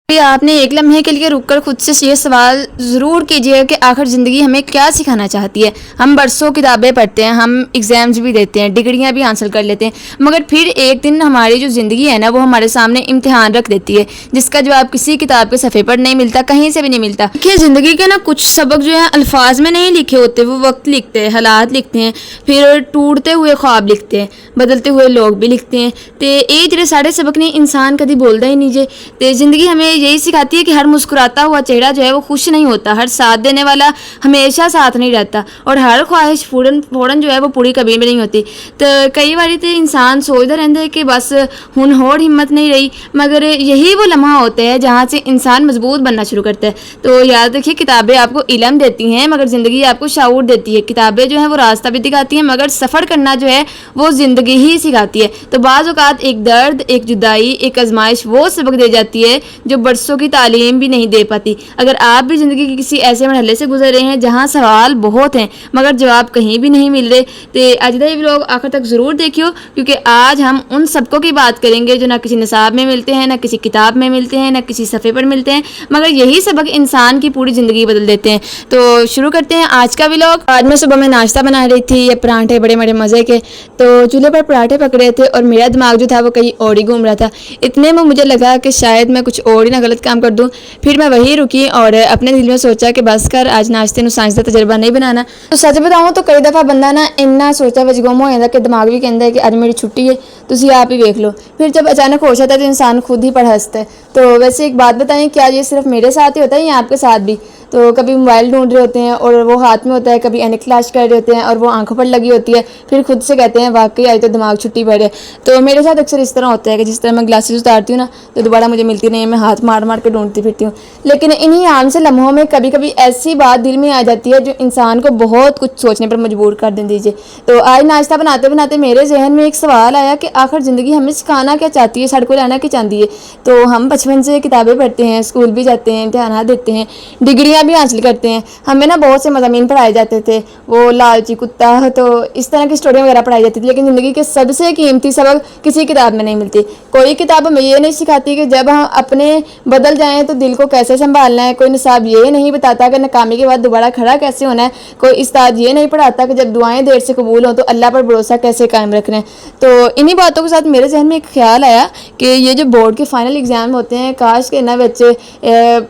آپ نے ایک لمحے کے لیے رک کر خود سے یہ سوال ضرور کیجیے کہ آخر زندگی ہمیں کیا سکھانا چاہتی ہے۔ ہم برسوں کتابیں پڑھتے ہیں، ہم ایگزامز بھی دیتے ہیں، ڈگریاں بھی حاصل کر لیتے ہیں، مگر پھر ایک دن ہماری جو زندگی ہے نا وہ ہمارے سامنے امتحان رکھ دیتی ہے جس کا جواب کسی کتاب کے صفحے پر نہیں ملتا، کہیں سے بھی نہیں ملتا۔ کہ زندگی کے نا کچھ سبق جو ہے الفاظ میں نہیں لکھے ہوتے، وہ وقت لکھتے ہیں، حالات لکھتے ہیں، پھر ٹوٹتے ہوئے خواب لکھتے ہیں، بدلتے ہوئے لوگ بھی لکھتے ہیں۔ تے یہ جڑے سارے سبق نے انسان کدی بولتا ہی نہیں جے۔ تے زندگی ہمیں یہی سکھاتی ہے کہ ہر مسکراتا ہوا چہرہ جو ہے وہ خوش نہیں ہوتا، ہر ساتھ دینے والا ہمیشہ ساتھ نہیں رہتا، اور ہر خواہش فوراً جو ہے وہ پوری کبھی بھی نہیں ہوتی۔ تو کئی باری تو انسان سوچتا رہتا ہے کہ بس ہن ہور ہمت نہیں رہی، مگر یہی وہ لمحہ ہوتا ہے جہاں سے انسان مضبوط بننا شروع کرتا ہے۔ تو یاد رکھیے، کتابیں آپ کو علم دیتی ہیں مگر زندگی آپ کو شعور دیتی ہے۔ کتابیں جو ہیں وہ راستہ بھی دکھاتی ہیں مگر سفر کرنا جو ہے وہ زندگی ہی سکھاتی ہے۔ تو بعض اوقات ایک درد، ایک جدائی، ایک آزمائش وہ سبق دے جاتی ہے جو برسوں کی تعلیم بھی نہیں دے پاتی۔ اگر آپ بھی زندگی کے کسی ایسے مرحلے سے گزر رہے ہیں جہاں سوال بہت ہیں مگر جواب کہیں بھی نہیں مل رہے، تو آج کا یہ ولاگ آخر تک ضرور دیکھیو، کیونکہ آج ہم ان سبقوں کی بات کریں گے جو نہ کسی نصاب میں ملتے ہیں، نہ کسی کتاب میں ملتے ہیں، نہ کسی صفحے پر ملتے ہیں، مگر یہی سبق انسان کی پوری زندگی بدل دیتے ہیں۔ تو شروع کرتے ہیں آج کا ولاگ۔ آج میں صبح میں ناشتہ بنا رہی تھی، یہ پراٹھے بڑے بڑے مزے کے، تو چولہے پر پراٹھے پک رہے تھے اور میرا دماغ جو تھا وہ کہیں اور ہی گھوم رہا تھا۔ اتنے میں مجھے لگا کہ شاید میں کچھ اور ہی نہ غلط کام کر دوں۔ پھر میں وہی رکی اور اپنے دل میں سوچا کہ بس کر، آج ناشتے نو سائنس کا تجربہ نہیں بنانا۔ تو سچ بتاؤں تو کئی دفعہ بندہ نا اتنا سوچا وچ گم ہو جاتا کہ دماغ بھی کہتا ہے کہ اج میری چھٹی ہے، تسی آپ ہی دیکھ لو۔ پھر جب اچانک ہوش آتا ہے تو انسان خود ہی پر ہنستا ہے۔ تو ویسے ایک بات بتائیں، کیا یہ صرف میرے ساتھ ہی ہوتا ہے یا آپ کے ساتھ بھی؟ تو کبھی موبائل ڈھونڈ رہے ہوتے ہیں اور وہ ہاتھ میں ہوتا ہے، کبھی اینک تلاش کر رہے ہوتے ہیں اور وہ آنکھوں پر لگی ہوتی ہے، پھر خود سے کہتے ہیں واقعی آج تو دماغ چھٹی پڑ ہے۔ تو میرے ساتھ اکثر اس طرح ہوتا ہے کہ جس طرح میں گلاسز اتارتی ہوں نا تو دوبارہ مجھے ملتی نہیں ہے، میں ہاتھ مار مار کے ڈھونڈتی پھرتی ہوں۔ لیکن انہی عام سے لمحوں میں کبھی کبھی ایسی بات دل میں آ جاتی ہے جو انسان کو بہت کچھ سوچنے پر مجبور کر دیجیے۔ تو آج ناشتہ بناتے بناتے میرے ذہن میں ایک سوال آیا کہ آخر زندگی ہمیں سکھانا کیا چاہتی ہے، سڑ کو لانا کیا چاہتی ہے؟ تو ہم بچپن سے کتابیں پڑھتے ہیں، اسکول بھی جاتے ہیں، امتحانات دیتے ہیں، ڈگریاں بھی حاصل کرتے ہیں، ہمیں نا بہت سے مضامین پڑھائے جاتے تھے، وہ لالچی کتا، تو اس طرح کی اسٹوریاں وغیرہ پڑھائی جاتی تھی، لیکن زندگی کے سب سے قیمتی سبق کسی کتاب میں نہیں ملتی۔ کوئی کتاب ہمیں یہ نہیں سکھاتی کہ جب ہم اپنے بدل جائیں تو دل کو کیسے سنبھالنا ہے، کوئی نصاب یہ نہیں بتاتا کہ ناکامی کے بعد دوبارہ کھڑا کیسے ہونا ہے، کوئی استاد یہ نہیں پڑھاتا کہ جب دعائیں دیر سے قبول ہوں تو اللہ پر بھروسہ کیسے قائم رکھنا ہے۔ تو انہی باتوں کے ساتھ میرے ذہن میں ایک خیال آیا کہ یہ جو بورڈ کے فائنل ایگزام ہوتے ہیں، کاش کہ انہاں وچ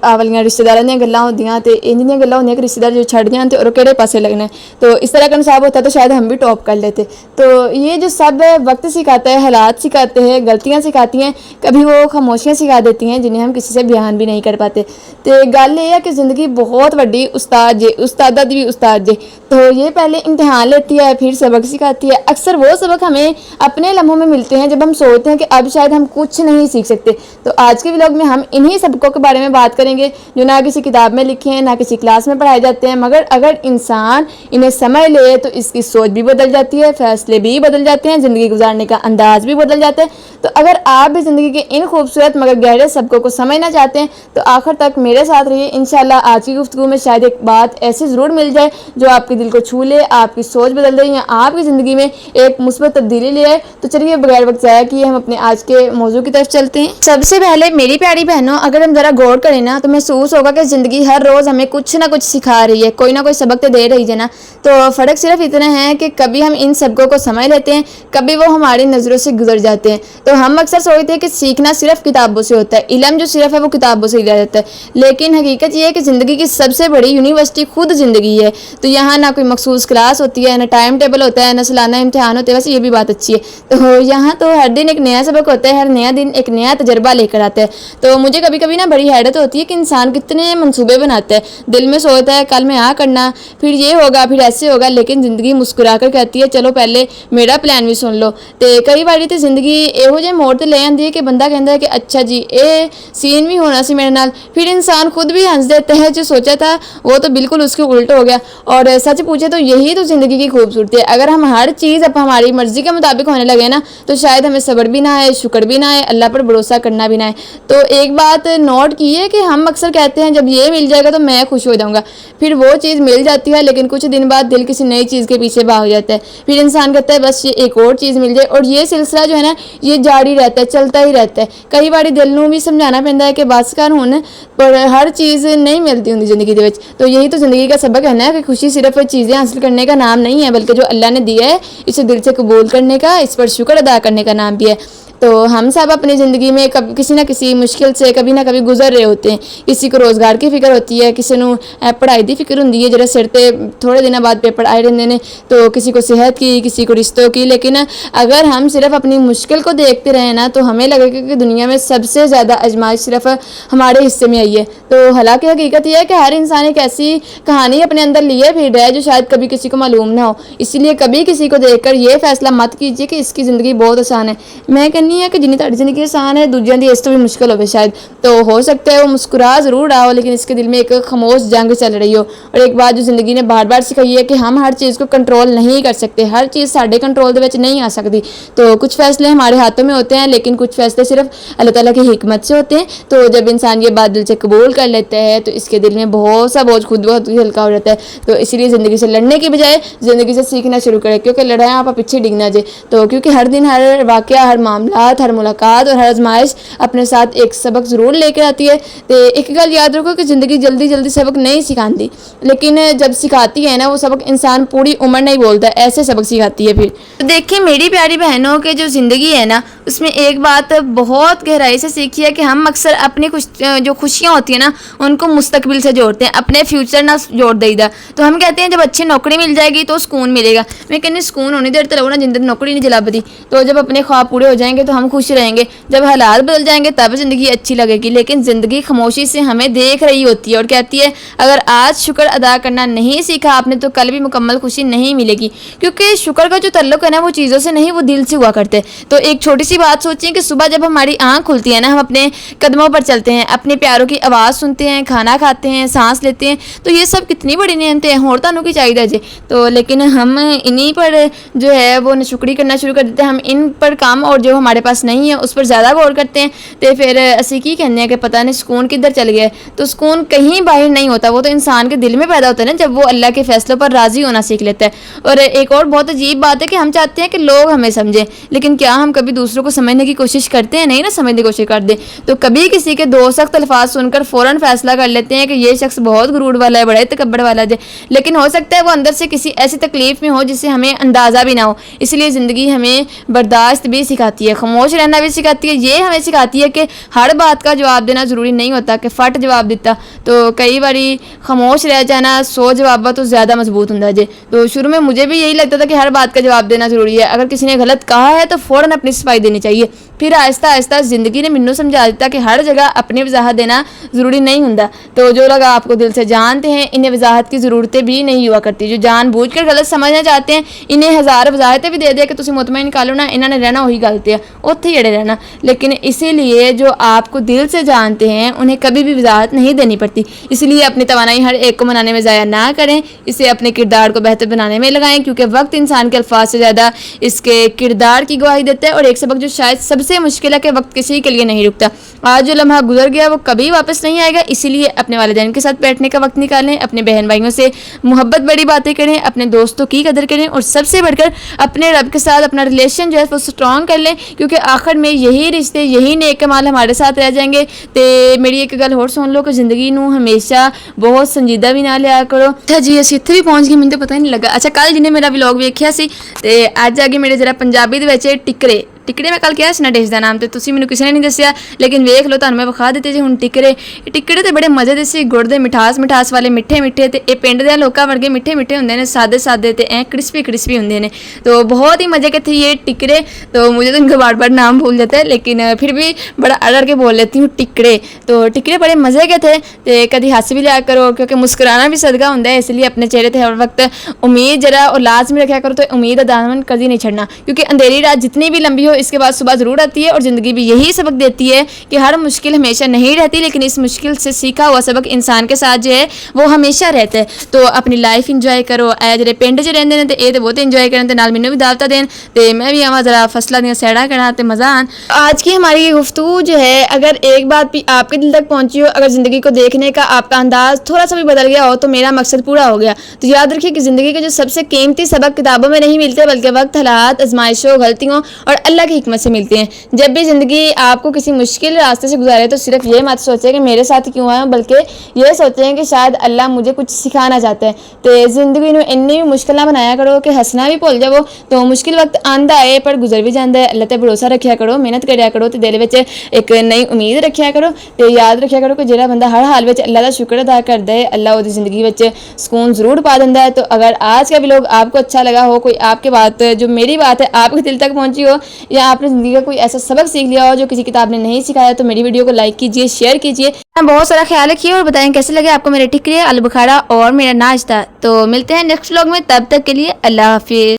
والیاں رشتہ داراں دیاں گلاں ہوندیاں تے انج دیاں گلاں ہوندیاں کہ رشتہ دار جو چھڑ جان تے اور کہڑے پاسے لگنا ہے، تو اس طرح کا نصاب ہوتا تو شاید ہم بھی ٹاپ کر لیتے۔ تو یہ جو سب وقت سکھاتا ہے، حالات سکھاتے ہیں، غلطیاں سکھاتی ہیں، کبھی وہ خاموشیاں سکھا دیتی ہیں جنہیں ہم کسی سے بیان بھی نہیں کر پاتے۔ تو گل یہ ہے کہ زندگی بہت وڈی استاد جے، استادہ دی بھی استاد جے۔ تو یہ پہلے امتحان لیتی ہے، پھر سبق سکھاتی ہے۔ اکثر وہ سبق ہمیں اپنے لمحوں میں ملتے ہیں جب ہم سوچتے ہیں کہ اب شاید ہم کچھ نہیں سیکھ سکتے۔ تو آج کے ولاگ میں ہم انہی سبقوں کے بارے میں بات کریں گے جو نہ کسی کتاب میں لکھے ہیں، نہ کسی کلاس میں پڑھائے جاتے ہیں، مگر اگر انسان انہیں سمجھ لے تو اس کی سوچ بھی بدل جاتی ہے، فیصلے بھی بدل جاتے ہیں، زندگی گزارنے کا انداز بھی بدل جاتا ہے۔ تو اگر آپ بھی زندگی کے ان خوبصورت مگر گہرے سبقوں کو سمجھنا چاہتے ہیں تو آخر تک میرے ساتھ رہیے۔ انشاءاللہ آج کی گفتگو میں شاید ایک بات ایسی ضرور مل جائے جو آپ کے دل کو چھو لے، آپ کی سوچ بدل دے یا آپ کی زندگی میں ایک مثبت تبدیلی لے آئے۔ تو چلیے بغیر وقت ضائع کیے ہم اپنے آج کے موضوع کی طرف چلتے ہیں۔ سب سے پہلے میری پیاری بہنوں، اگر ہم ذرا غور کریں نا تو محسوس ہوگا کہ زندگی ہر روز ہمیں کچھ نہ کچھ سکھا رہی ہے، کوئی نہ کوئی سبق تو دے رہی ہے نا۔ تو فرق صرف اتنا ہے کہ کبھی ہم ان سبقوں کو سمجھ لیتے ہیں، کبھی وہ ہماری نظروں سے گزر جاتے ہیں۔ تو ہم اکثر سوچتے ہیں کہ سیکھنا صرف کتابوں سے ہوتا ہے، علم جو صرف ہے وہ کتابوں سے ہی جاتا ہے، لیکن حقیقت یہ ہے کہ زندگی کی سب سے بڑی یونیورسٹی خود زندگی ہے۔ تو یہاں نہ کوئی مخصوص کلاس ہوتی ہے، نہ ٹائم ٹیبل ہوتا ہے، نہ سالانہ امتحان ہوتے ہیں۔ ویسے یہ بھی بات اچھی ہے، تو یہاں تو ہر دن ایک نیا سبق ہوتا ہے، ہر نیا دن ایک نیا تجربہ لے کر آتا ہے۔ تو مجھے کبھی کبھی نا بڑی حیرت ہوتی ہے کہ انسان کتنے منصوبے بناتا ہے، دل میں سوچتا ہے کل میں کرنا، پھر یہ ہوگا، پھر ایسے ہوگا، لیکن زندگی مسکرا کر کہتی ہے چلو پہلے میرا پلان بھی سن لو۔ تو کئی باری تو زندگی یہو جہے موڑ تے لے آندی ہے کہ بندہ کہندا ہے کہ اچھا جی اے سین بھی ہونا سی میرے نال، پھر انسان خود بھی ہنس دیتا ہے، جو سوچا تھا وہ تو بالکل اس کے الٹ ہو گیا۔ اور سچ پوچھے تو یہی تو زندگی کی خوبصورتی ہے، اگر ہم ہر چیز اب ہماری مرضی کے مطابق ہونے لگے نا تو شاید ہمیں صبر بھی نہ آئے, شکر بھی نہ آئے, اللہ پر بھروسہ کرنا بھی نہ آئے. تو ایک بات نوٹ کی ہے کہ ہم اکثر کہتے ہیں جب یہ مل جائے گا تو میں خوش ہو جاؤں گا, پھر وہ چیز مل جاتی ہے لیکن کچھ دن بعد دل کسی نئی چیز کے پیچھے بھاگ جاتا ہے, پھر انسان کہتا ہے بس یہ ایک اور چیز مل جائے, اور یہ سلسلہ جو ہے نا یہ جاری رہتا ہے, چلتا ہی رہتا ہے. کئی بار دل نوں بھی سمجھانا پڑتا ہے کہ بس کر ہن, پر ہر چیز نہیں ملتی ہوندی زندگی دے وچ. تو یہی تو زندگی کا سبق ہے نا کہ خوشی صرف چیزیں حاصل کرنے کا نام نہیں ہے, بلکہ جو اللہ نے دیا ہے اسے دل سے قبول کرنے کا, اس پر شکر ادا کرنے کا نام بھی ہے. تو ہم سب اپنی زندگی میں کسی نہ کسی مشکل سے کبھی نہ کبھی گزر رہے ہوتے ہیں. کسی کو روزگار کی فکر ہوتی ہے, کسی نوں پڑھائی دی فکر ہوندی ہے جڑے سر تے تھوڑے دنوں بعد پیپر آئے رہندے نے, تو کسی کو صحت کی, کسی کو رشتوں کی. لیکن اگر ہم صرف اپنی مشکل کو دیکھتے رہیں نا تو ہمیں لگے گا کہ دنیا میں سب سے زیادہ آزمائش صرف ہمارے حصے میں آئی ہے. تو حالانکہ حقیقت یہ ہے کہ ہر انسان ایک ایسی کہانی اپنے اندر لیے پھر رہا ہے جو شاید کبھی کسی کو معلوم نہ ہو. اسی لیے کبھی کسی کو دیکھ کر یہ فیصلہ مت کیجیے کہ اس کی زندگی بہت آسان ہے. میں کہنی ہے کہ جنی تہاڈی زندگی آسان ہے دوجیاں دی اس تو بھی مشکل ہوے شاید. تو ہو سکتا ہے وہ مسکرا ضرور رہا ہو لیکن اس کے دل میں ایک خاموش جنگ چل رہی ہو. اور ایک بات جو زندگی نے بار بار سکھائی ہے کہ ہم ہر چیز کو کنٹرول نہیں کر سکتے, ہر چیز ساڈے کنٹرول دے وچ نہیں آ سکتی. تو کچھ فیصلے ہمارے ہاتھوں میں ہوتے ہیں لیکن کچھ فیصلے صرف اللہ تعالیٰ کی حکمت سے ہوتے ہیں. تو جب انسان یہ بات دل سے قبول کر لیتا ہے تو اس کے دل میں بہت سا بوجھ خود بہت ہی ہلکا ہو جاتا ہے. تو اسی لیے زندگی سے لڑنے کی بجائے زندگی سے سیکھنا شروع کرے, کیونکہ لڑائیں آپ پیچھے ڈگنا جے. تو کیونکہ ہر دن ہر واقعہ, ہر معاملات, ہر ملاقات اور ہر آزمائش اپنے ساتھ ایک سبق ضرور لے کے آتی ہے. تو ایک گل یاد رکھو کہ زندگی جلدی جلدی سبق نہیں سکھاتی, لیکن جب سکھاتی ہے نا وہ سبق انسان پوری عمر نہیں بولتا, ایسے سبق سکھاتی ہے. پھر دیکھیں میری پیاری بہنوں کے جو زندگی ہے نا اس میں ایک بات بہت گہرائی سے سیکھی ہے کہ ہم اکثر اپنی جو خوشیاں ہوتی ہیں نا ان کو مستقبل سے جوڑتے ہیں, اپنے فیوچر نہ جوڑ دئی دا. تو ہم کہتے ہیں جب اچھی نوکری مل جائے گی تو سکون ملے گا. میں کہنی سکون ہونی دیر تک لگو نا جن دن نوکری نہیں جلابدی. تو جب اپنے خواب پورے ہو جائیں گے تو ہم خوش رہیں گے, جب حالات بدل جائیں گے تب زندگی اچھی لگے گی. لیکن زندگی خاموشی سے ہمیں دیکھ رہی ہوتی ہے اور کہتی ہے اگر آج شکر ادا کرنا نہیں سیکھا آپ نے تو کل بھی مکمل خوشی نہیں ملے گی. کیونکہ شکر کا جو تعلق ہے نا وہ چیزوں سے نہیں, وہ دل سے ہوا کرتے. تو ایک چھوٹی سی بات سوچیں کہ صبح جب ہماری آنکھ کھلتی ہے نا ہم اپنے قدموں پر چلتے ہیں, اپنے پیاروں کی آواز سنتے ہیں, کھانا کھاتے ہیں, سانس لیتے ہیں, تو یہ سب کتنی بڑی نعمتیں ہیں, اور تانوں کی چاہیے جی. تو لیکن ہم انہی پر جو ہے وہ ناشکری کرنا شروع کر دیتے ہیں, ہم ان پر کام اور جو ہمارے پاس نہیں ہے اس پر زیادہ غور کرتے ہیں. تو پھر اسی کی کہنے ہیں کہ پتہ نہیں سکون کدھر چل گیا ہے. تو سکون کہیں باہر نہیں ہوتا, وہ تو انسان کے دل میں پیدا ہوتا ہے نا جب وہ اللہ کے فیصلوں پر راضی ہونا سیکھ لیتا ہے. اور ایک اور بہت عجیب بات ہے کہ ہم چاہتے ہیں کہ لوگ ہمیں سمجھیں, لیکن کیا ہم کبھی دوسروں کو سمجھنے کی کوشش کرتے ہیں؟ نہیں نا, سمجھنے کی کوشش کرتے. تو کبھی کسی کے دو سخت الفاظ سن کر فوراً فیصلہ کر لیتے ہیں کہ یہ شخص بہت غرور والا ہے, بڑا تکبر والا ہے, لیکن ہو سکتا ہے وہ اندر سے کسی ایسی تکلیف میں ہو جسے ہمیں اندازہ بھی نہ ہو. اس لیے زندگی ہمیں برداشت بھی سکھاتی ہے, خاموش رہنا بھی سکھاتی ہے. یہ ہمیں سکھاتی ہے کہ ہر بات کا جواب دینا ضروری نہیں ہوتا کہ فٹ جواب دیتا. تو کئی باری خاموش رہ جانا 100 جوابات تو زیادہ مضبوط ہوتا ہے. تو شروع میں مجھے بھی یہی لگتا تھا کہ ہر بات کا جواب دینا ضروری ہے, اگر کسی نے غلط کہا ہے تو فوراً اپنی صفائی دینی چاہیے. پھر آہستہ آہستہ زندگی نے مینوں سمجھا دیتا کہ ہر جگہ اپنی وضاحت دینا ضروری نہیں ہوتا. تو جو لوگ آپ کو دل سے جانتے ہیں انہیں وضاحت کی ضرورتیں بھی نہیں ہوا کرتی. جو جان بوجھ کر غلط سمجھنا چاہتے ہیں انہیں ہزار وضاحتیں بھی دے دے کہ تسی مطمئن کر لو نا, انہوں نے رہنا وہی غلط ہے, اتنے ہی اڑے رہنا. لیکن اسی لیے جو آپ کو دل سے جانتے ہیں انہیں کبھی بھی وضاحت نہیں دینی پڑتی. اس لیے اپنی توانائی ہر ایک کو منانے میں ضائع نہ کریں, اسے اپنے کردار کو بہتر بنانے میں لگائیں, کیونکہ وقت انسان کے الفاظ سے زیادہ اس کے کردار کی گواہی دیتا ہے. اور ایک سبق جو شاید سب سے مشکل ہے کہ وقت کسی کے لیے نہیں رکتا. آج جو لمحہ گزر گیا وہ کبھی واپس نہیں آئے گا. اسی لیے اپنے والدین کے ساتھ بیٹھنے کا وقت نکالیں, اپنے بہن بھائیوں سے محبت بڑی باتیں کریں, اپنے دوستوں کی قدر کریں, اور سب سے بڑھ کر اپنے رب کے ساتھ اپنا ریلیشن جو ہے وہ اسٹرانگ کر لیں, کیونکہ آخر میں یہی رشتے, یہی نیک کمال ہمارے ساتھ رہ جائیں گے. تو میری ایک گل اور سن لو کہ زندگی نو ہمیشہ بہت سنجیدہ بھی نہ لیا کرو. اچھا جی اسی اتنے بھی پہنچ گئے, مجھے تو پتہ ہی نہیں لگا. اچھا کل جنہیں میرا ولاگ ویکھیا سی تے اج آگے میرے ذرا پنجابی دے وچ ٹکرے ٹکڑے میں کل کیا سنا ڈش دا نام, تے تسی مینوں کسی نے نہیں دسیا, لیکن ویکھ لو تانوں میں وکھا دیتے جی. ہن ٹکڑے تے بڑے مزے دے سی, گڑ دے مٹھاس والے میٹھے میٹھے, تے اے پنڈ دے لوکاں ورگے میٹھے میٹھے ہوندے نے, سادے تے ایں کرسپی ہوندے نے. تو بہت ہی مزے کے تھے یہ ٹکڑے. تو مجھے تو ان کا بار نام بھول جاتا ہے, لیکن پھر بھی بڑا اڑ کے بول لیتی ہوں ٹکڑے. تو ٹکڑے بڑے مزے کے تھے. تے کبھی ہنس بھی لیا کرو, کیونکہ مسکرانا بھی صدقہ ہوندا ہے, اس لیے اپنے چہرے تے ہر وقت امید جرا اور لازمی رکھا کرو. تو امید کا دامن کبھی نہیں چھڑنا, کیونکہ اندھیری رات جتنی بھی لمبی ہو اس کے بعد صبح ضرور آتی ہے، اور زندگی بھی یہی سبق دیتی ہے کہ ہر مشکل ہمیشہ نہیں رہتی، لیکن اس مشکل سے سیکھا ہوا سبق انسان کے ساتھ جو ہے وہ ہمیشہ رہتا ہے۔ تو اپنی لائف انجوائے کرو، اے جڑے پنڈ چ رہندے نے تے اے تے بہت انجوائے کرن تے نال مینوں بھی دعوتاں دین تے میں بھی آواں ذرا فصلاں دیاں سیڑاں کراں تے مزہ آن۔ آج کی ہماری یہ گفتگو جو ہے اگر ایک بات بھی آپ کے دل تک پہنچی ہو، اگر زندگی کو دیکھنے کا آپ کا انداز تھوڑا سا بھی بدل گیا ہو تو میرا مقصد پورا ہو گیا۔ تو یاد رکھیے کہ زندگی کے جو سب سے قیمتی سبق کتابوں میں نہیں ملتے بلکہ وقت، حالات، آزمائشوں، غلطیوں اور اللہ کی حکمت سے ملتے ہیں۔ جب بھی زندگی آپ کو کسی مشکل راستے سے گزارے تو صرف یہ مت سوچیں کہ میرے ساتھ کیوں آیا، بلکہ یہ سوچیں کہ شاید اللہ مجھے کچھ سکھانا چاہتا ہے۔ تو زندگی نو انی بھی مشکل نہ بنایا کرو کہ ہنسنا بھی بھول جاؤ، تو مشکل وقت آندا ہے پر گزر بھی جاندا ہے۔ اللہ تے بھروسہ رکھیا کرو، محنت کریا کرو تے دل وچ ایک نئی امید رکھیا کرو تے یاد رکھیا کرو کہ جہڑا بندہ ہر حال وچ اللہ دا شکر ادا کردا ہے، اللہ اودی زندگی وچ سکون ضرور پا دیندا ہے۔ تو اگر آج کا ولاگ آپ کو اچھا لگا ہو، کوئی آپ کے بات جو میری بات ہے آپ کے دل تک پہنچی ہو، یا آپ نے زندگی کا کوئی ایسا سبق سیکھ لیا ہو جو کسی کتاب نے نہیں سکھایا، تو میری ویڈیو کو لائک کیجئے، شیئر کیجئے، بہت سارا خیال رکھیے اور بتائیں کیسے لگے آپ کو میرے ٹکرے، آلو بخارا اور میرا ناشتہ۔ تو ملتے ہیں نیکسٹ ولاگ میں، تب تک کے لیے اللہ حافظ۔